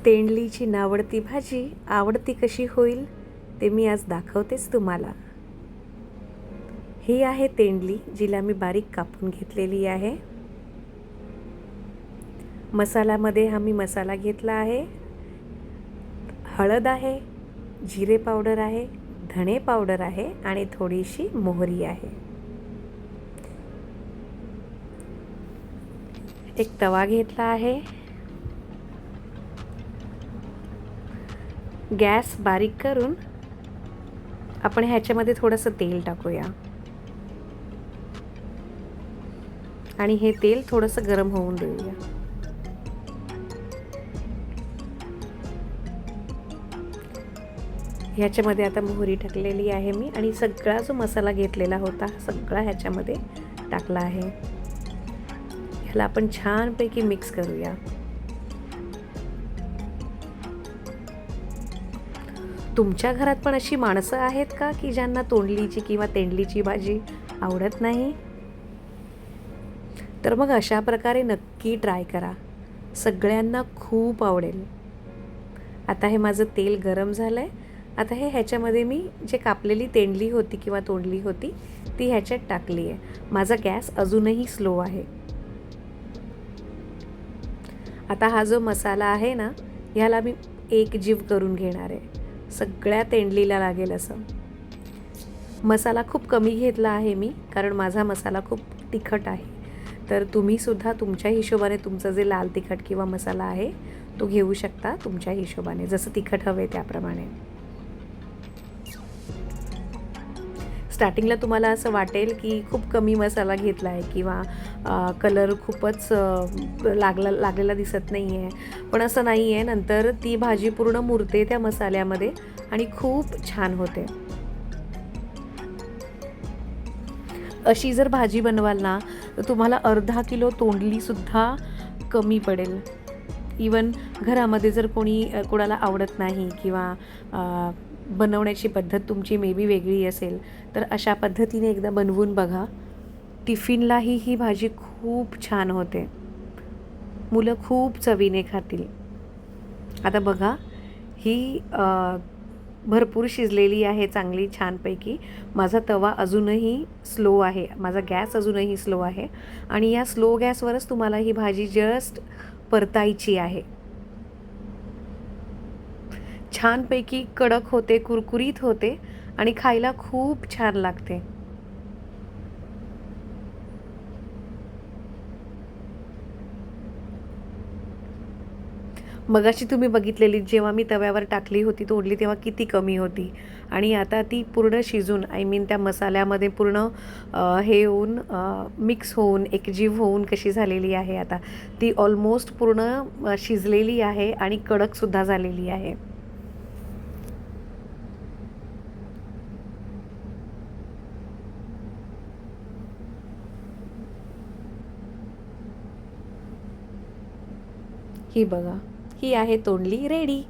तेंडलीची नावडती भाजी आवडती कशी होईल ते मी आज दाखवतेच तुम्हाला. ही आहे तेंडली, जिला मी बारीक कापून घेतलेली आहे. मसाल्यामध्ये आम्ही मसाला घेतला आहे. हळद आहे, जिरे पावडर आहे, धणे पावडर आहे आणि थोडीशी मोहरी आहे. एक तवा घेतला आहे. गॅस बारीक करून आपण ह्याच्यामध्ये थोडंसं तेल टाकूया आणि हे तेल थोडंसं गरम होऊन देऊया. ह्याच्यामध्ये आता मोहरी टाकलेली आहे मी आणि सगळा जो मसाला घेतलेला होता सगळा ह्याच्यामध्ये टाकला आहे. ह्याला आपण छानपैकी मिक्स करूया. तुमच्या घरात पण अशी माणसं आहेत का की ज्यांना तोंडलीची किंवा तेंडलीची भाजी आवडत नाही? तर मग अशा प्रकारे नक्की ट्राय करा, सगळ्यांना खूप आवडेल. आता हे माझं तेल गरम झालं आहे. आता ह्याच्यामध्ये मी जे कापलेली तेंडली होती किंवा तोंडली होती ती ह्याच्यात टाकली आहे. माझा गॅस अजूनही स्लो आहे. आता हा जो मसाला आहे ना, ह्याला मी एक जीव करून घेणार आहे, सगळ्या तेंडलीला लागेल असं. मसाला खूप कमी घेतला आहे मी, कारण माझा मसाला खूप तिखट आहे. तर तुम्हीसुद्धा तुमच्या हिशोबाने तुमचं जे लाल तिखट किंवा मसाला आहे तो घेऊ शकता, तुमच्या हिशोबाने जसं तिखट हवे त्याप्रमाणे. स्टार्टिंगला तुम्हाला असं वाटेल की खूप कमी मसाला घेतला आहे किंवा कलर खूपच लागलेला दिसत नाही आहे, पण असं नाही आहे. नंतर ती भाजी पूर्ण मुरते त्या मसाल्यामध्ये आणि खूप छान होते. अशी जर भाजी बनवाल ना तर तुम्हाला अर्धा किलो तोंडलीसुद्धा कमी पडेल. इवन घरामध्ये जर कोणाला आवडत नाही किंवा बनवण्याची पद्धत तुमची मे बी वेगळी असेल तर अशा पद्धतीने एकदा बनवून बघा. टिफिनलाही ही भाजी खूप छान होते, मुलं खूप चवीने खातील. आता बघा ही भरपूर शिजलेली आहे चांगली छानपैकी. माझा तवा अजूनही स्लो आहे, माझा गॅस अजूनही स्लो आहे आणि या स्लो गॅसवरच तुम्हाला ही भाजी जस्ट परतायची आहे. छानपैकी कडक होते, कुरकुरीत होते आणि खायला खूप छान लागते. मगाशी तुम्ही बघितलेली जेव्हा मी तव्यावर टाकली होती तोडली तेव्हा किती कमी होती आणि आता ती पूर्ण शिजून त्या मसाल्यामध्ये पूर्ण हे होऊन मिक्स होऊन एकजीव होऊन कशी झालेली आहे. आता ती ऑलमोस्ट पूर्ण शिजलेली आहे आणि कडकसुद्धा झालेली आहे. ही बघा, ही आहे तोंडली रेडी.